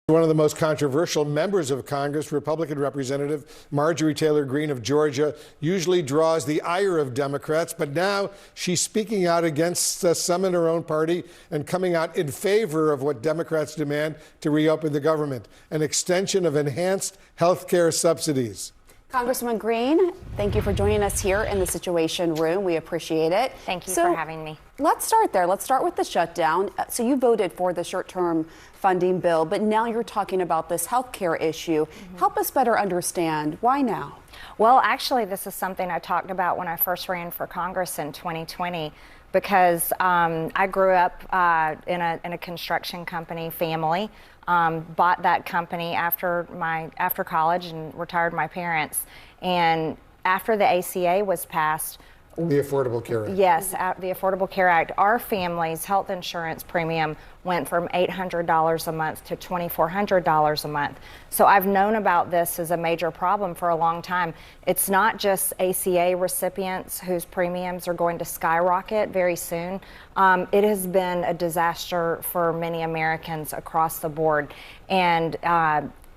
One of the most controversial members of Congress, Republican Representative Marjorie Taylor Greene of Georgia, usually draws the ire of Democrats, but now she's speaking out against some in her own party and coming out in favor of what Democrats demand to reopen the government, an extension of enhanced health care subsidies. Congresswoman Greene, thank you for joining us here in the Situation Room. We appreciate it. Thank you for having me. Let's start there. Let's start with the shutdown. So you voted for the short-term funding bill, but now you're talking about this health care issue. Help us better understand. Why now? Well, actually, this is something I talked about when I first ran for Congress in 2020, because I grew up in a construction company family. Bought that company after college and retired my parents. And after the ACA was passed, the Affordable Care Act. Yes, the Affordable Care Act. Our family's health insurance premium went from $800 a month to $2,400 a month. So I've known about this as a major problem for a long time. It's not just ACA recipients whose premiums are going to skyrocket very soon. It has been a disaster for many Americans across the board. And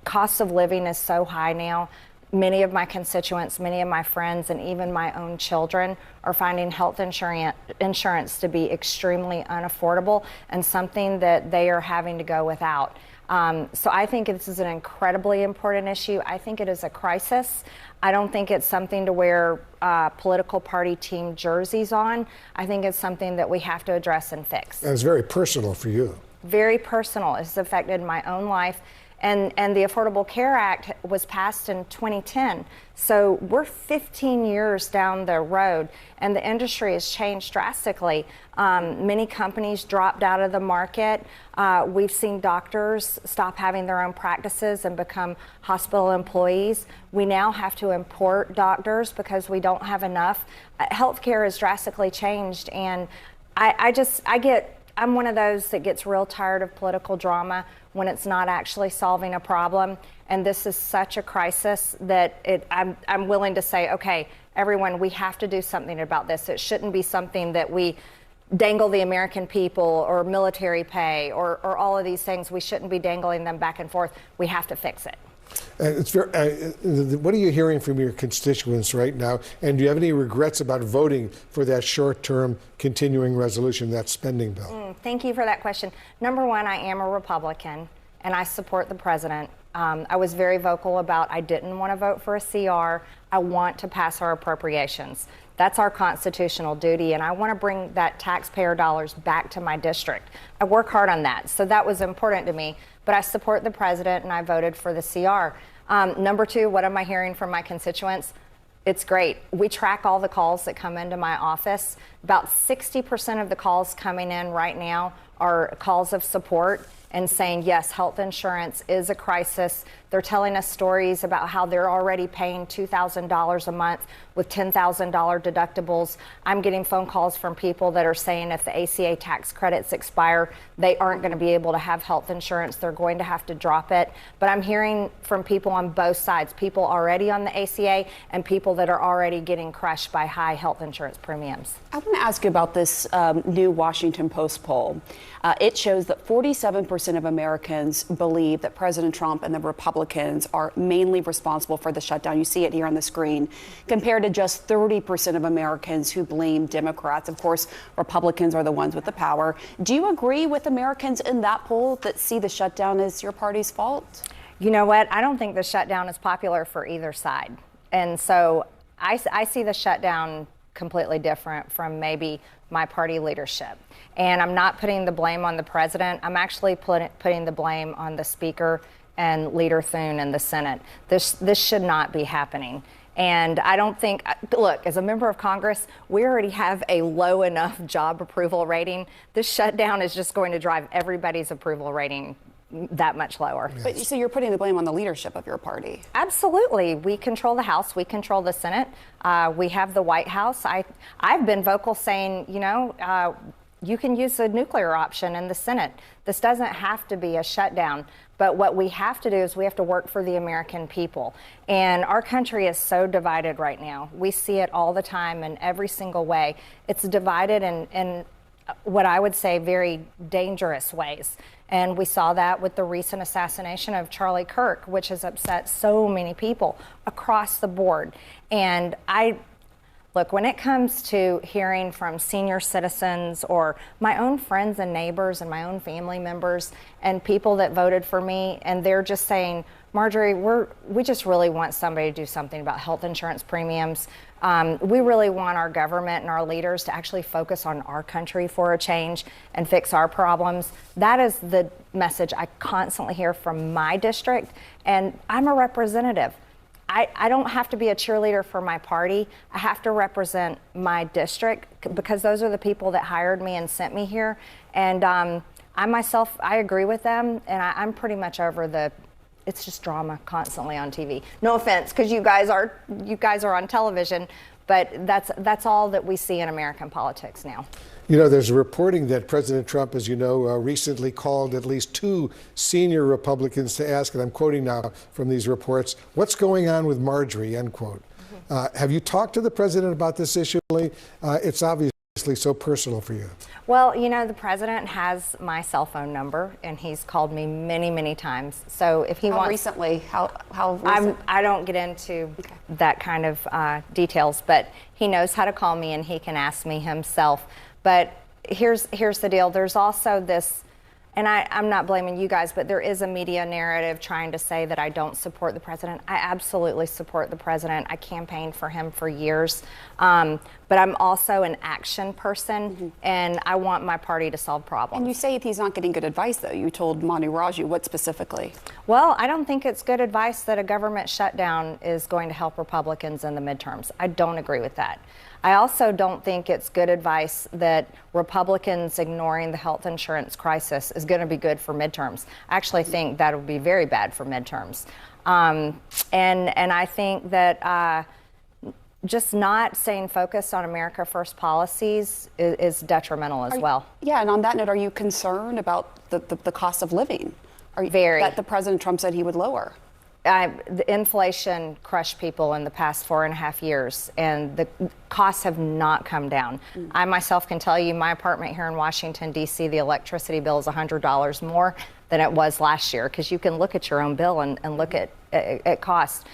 cost of living is so high now. Many of my constituents, many of my friends, and even my own children are finding health insurance to be extremely unaffordable and something that they are having to go without. So I think this is an incredibly important issue. I think it is a crisis. I don't think it's something to wear political party team jerseys on. I think it's something that we have to address and fix. And it's very personal for you. Very personal. It's affected my own life. And the Affordable Care Act was passed in 2010. So we're 15 years down the road, and the industry has changed drastically. Many companies dropped out of the market. We've seen doctors stop having their own practices and become hospital employees. We now have to import doctors because we don't have enough. Healthcare has drastically changed, and I'm one of those that gets real tired of political drama when it's not actually solving a problem. And this is such a crisis that I'm willing to say, okay, everyone, we have to do something about this. It shouldn't be something that we dangle the American people or military pay or all of these things. We shouldn't be dangling them back and forth. We have to fix it. What are you hearing from your constituents right now? And do you have any regrets about voting for that short-term continuing resolution, that spending bill? Thank you for that question. Number one, I am a Republican, and I support the president. I was very vocal about I didn't want to vote for a CR. I want to pass our appropriations. That's our constitutional duty, and I want to bring that taxpayer dollars back to my district. I work hard on that, so that was important to me. But I support the president, and I voted for the CR. Number two, what am I hearing from my constituents? It's great. We track all the calls that come into my office. About 60% of the calls coming in right now are calls of support and saying, yes, health insurance is a crisis. They're telling us stories about how they're already paying $2,000 a month with $10,000 deductibles. I'm getting phone calls from people that are saying if the ACA tax credits expire, they aren't going to be able to have health insurance. They're going to have to drop it. But I'm hearing from people on both sides, people already on the ACA and people that are already getting crushed by high health insurance premiums. I want to ask you about this new Washington Post poll. It shows that 47% of Americans believe that President Trump and the Republicans are mainly responsible for the shutdown. You see it here on the screen, compared to just 30% of Americans who blame Democrats. Of course, Republicans are the ones with the power. Do you agree with Americans in that poll that see the shutdown as your party's fault? You know what? I don't think the shutdown is popular for either side. And so I see the shutdown completely different from maybe my party leadership. And I'm not putting the blame on the president. I'm actually putting the blame on the speaker and Leader Thune in the Senate. This should not be happening. And I don't think, look, as a member of Congress, we already have a low enough job approval rating. This shutdown is just going to drive everybody's approval rating that much lower. But so you're putting the blame on the leadership of your party? Absolutely. We control the House. We control the Senate. We have the White House. I've been vocal saying, you can use the nuclear option in the Senate. This doesn't have to be a shutdown. But what we have to do is we have to work for the American people. And our country is so divided right now. We see it all the time in every single way. It's divided, and what I would say, very dangerous ways. And we saw that with the recent assassination of Charlie Kirk, which has upset so many people across the board. And look, when it comes to hearing from senior citizens or my own friends and neighbors and my own family members and people that voted for me, and they're just saying, Marjorie, we just really want somebody to do something about health insurance premiums. We really want our government and our leaders to actually focus on our country for a change and fix our problems. That is the message I constantly hear from my district, and I'm a representative. I don't have to be a cheerleader for my party. I have to represent my district because those are the people that hired me and sent me here. And I myself, I agree with them, and I'm pretty much over it's just drama constantly on TV. No offense, because you guys are on television, but that's all that we see in American politics now. You know, there's reporting that President Trump, as you know, recently called at least 2 senior Republicans to ask, and I'm quoting now from these reports, what's going on with Marjorie, end quote. Have you talked to the president about this issue? It's obviously so personal for you. Well, you know, the president has my cell phone number, and he's called me many, many times. So if he wants... Recently? How recent? I don't get into that kind of details, but he knows how to call me, and he can ask me himself. But here's the deal. There's also this, and I'm not blaming you guys, but there is a media narrative trying to say that I don't support the president. I absolutely support the president. I campaigned for him for years. But I'm also an action person, and I want my party to solve problems. And you say he's not getting good advice, though. You told Manu Raju. What specifically? Well, I don't think it's good advice that a government shutdown is going to help Republicans in the midterms. I don't agree with that. I also don't think it's good advice that Republicans ignoring the health insurance crisis is going to be good for midterms. I actually think that would be very bad for midterms. And I think that just not staying focused on America First policies is detrimental as well. Yeah, and on that note, are you concerned about the cost of living? Very. That the President Trump said he would lower? The inflation crushed people in the past 4.5 years, and the costs have not come down. I myself can tell you my apartment here in Washington, D.C., the electricity bill is $100 more than it was last year, because you can look at your own bill and look at cost.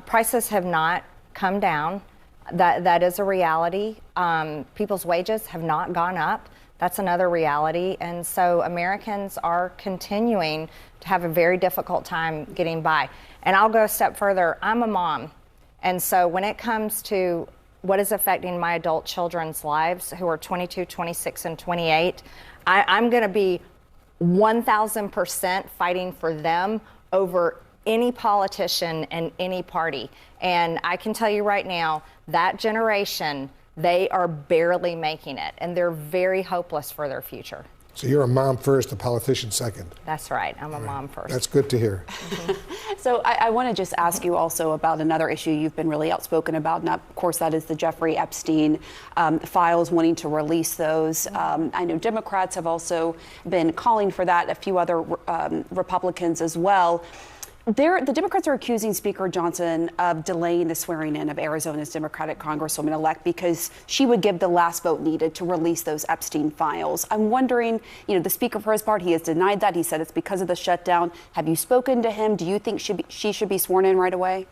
Prices have not come down. That is a reality. People's wages have not gone up. That's another reality. And so Americans are continuing to have a very difficult time getting by. And I'll go a step further. I'm a mom. And so when it comes to what is affecting my adult children's lives, who are 22, 26, and 28, I'm going to be 1,000% fighting for them over any politician and any party. And I can tell you right now, that generation, they are barely making it, and they're very hopeless for their future. So you're a mom first, a politician second. That's right. I'm a mom first. That's good to hear. So I want to just ask you also about another issue you've been really outspoken about, and of course that is the Jeffrey Epstein files, wanting to release those. I know Democrats have also been calling for that, a few other Republicans as well. The Democrats are accusing Speaker Johnson of delaying the swearing in of Arizona's Democratic Congresswoman-elect because she would give the last vote needed to release those Epstein files. I'm wondering, the Speaker, for his part, he has denied that. He said it's because of the shutdown. Have you spoken to him? Do you think she should be sworn in right away?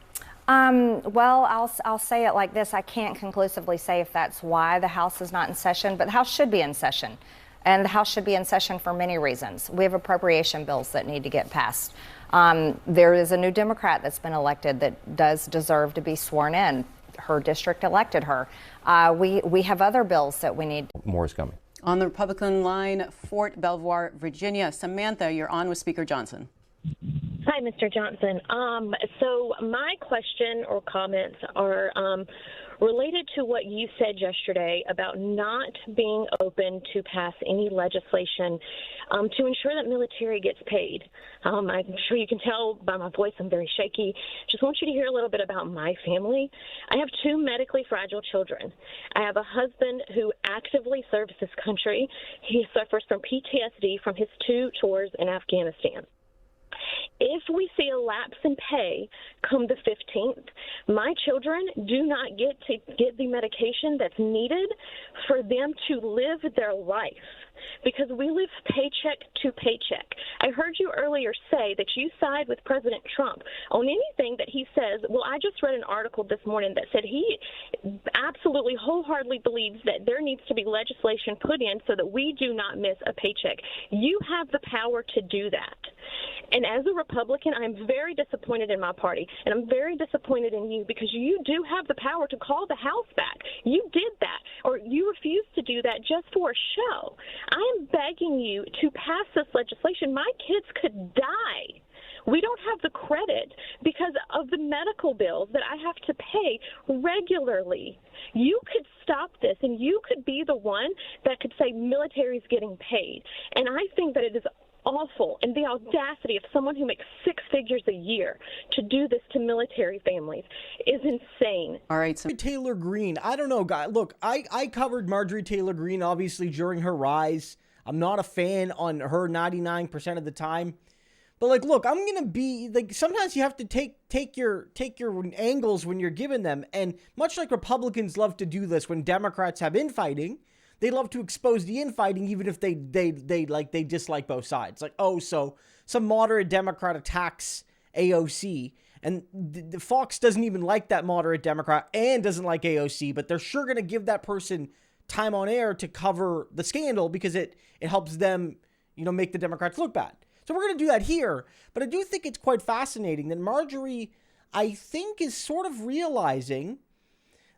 Well, I'll say it like this. I can't conclusively say if that's why the House is not in session, but the House should be in session. And the House should be in session for many reasons. We have appropriation bills that need to get passed. There is a new Democrat that's been elected that does deserve to be sworn in. Her district elected her. We have other bills that we need. More is coming. On the Republican line, Fort Belvoir, Virginia. Samantha, you're on with Speaker Johnson. Hi, Mr. Johnson. So my question or comments are related to what you said yesterday about not being open to pass any legislation to ensure that military gets paid. I'm sure you can tell by my voice I'm very shaky. Just want you to hear a little bit about my family. I have 2 medically fragile children. I have a husband who actively serves this country. He suffers from PTSD from his 2 tours in Afghanistan. If if we see a lapse in pay come the 15th, my children do not get to get the medication that's needed for them to live their life, because we live paycheck to paycheck. I heard you earlier say that you side with President Trump on anything that he says. Well, I just read an article this morning that said he absolutely wholeheartedly believes that there needs to be legislation put in so that we do not miss a paycheck. You have the power to do that. And as a Republican, I'm very disappointed in my party, and I'm very disappointed in you, because you do have the power to call the House back. You did that, or you refused to do that just for a show. I am begging you to pass this legislation. My kids could die. We don't have the credit because of the medical bills that I have to pay regularly. You could stop this, and you could be the one that could say military is getting paid. And I think that it is awful, and the audacity of someone who makes six figures a year to do this to military families is insane. All right, so Taylor Greene, I don't know, guy. Look, I covered Marjorie Taylor Greene obviously during her rise. I'm not a fan on her 99% of the time. But like, look, I'm going to be like, sometimes you have to take your angles when you're given them. And much like Republicans love to do this when Democrats have infighting, they love to expose the infighting even if they dislike both sides. Like, oh, so some moderate Democrat attacks AOC, and the Fox doesn't even like that moderate Democrat and doesn't like AOC, but they're sure going to give that person time on air to cover the scandal because it helps them, make the Democrats look bad. So we're going to do that here. But I do think it's quite fascinating that Marjorie, I think, is sort of realizing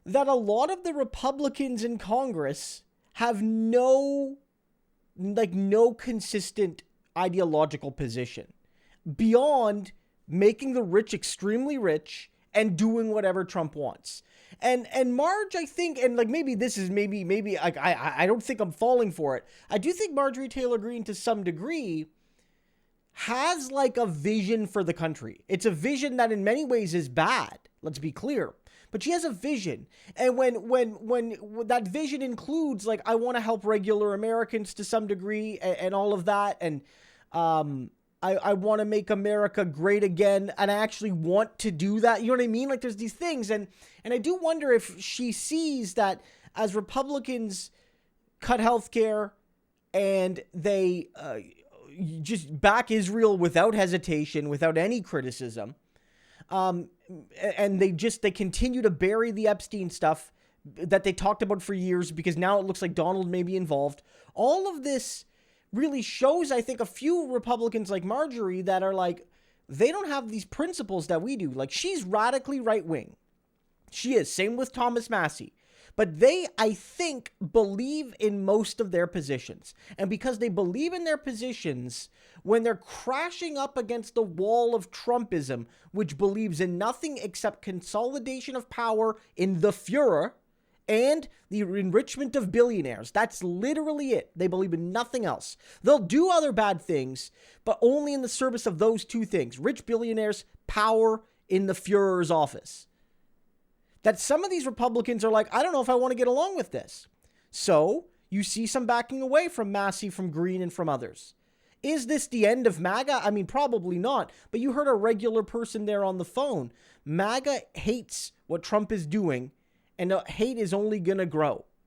that a lot of the Republicans in Congress have no consistent ideological position beyond making the rich extremely rich and doing whatever Trump wants. And Marge, I think, and like maybe this is maybe I don't think I'm falling for it. I do think Marjorie Taylor Greene to some degree has like a vision for the country. It's a vision that in many ways is bad. Let's be clear. But she has a vision. And when that vision includes, like, I want to help regular Americans to some degree and all of that. And I want to make America great again. And I actually want to do that. You know what I mean? Like, there's these things. And I do wonder if she sees that as Republicans cut healthcare and they just back Israel without hesitation, without any criticism, and they continue to bury the Epstein stuff that they talked about for years because now it looks like Donald may be involved. All of this really shows, I think, a few Republicans like Marjorie that are like, they don't have these principles that we do. Like, she's radically right-wing. She is. Same with Thomas Massie. But they, I think, believe in most of their positions. And because they believe in their positions, when they're crashing up against the wall of Trumpism, which believes in nothing except consolidation of power in the Führer and the enrichment of billionaires, that's literally it. They believe in nothing else. They'll do other bad things, but only in the service of those two things: rich billionaires, power in the Führer's office. That some of these Republicans are like, I don't know if I want to get along with this. So you see some backing away from Massie, from Greene, and from others. Is this the end of MAGA? I mean, probably not. But you heard a regular person there on the phone. MAGA hates what Trump is doing, and the hate is only going to grow.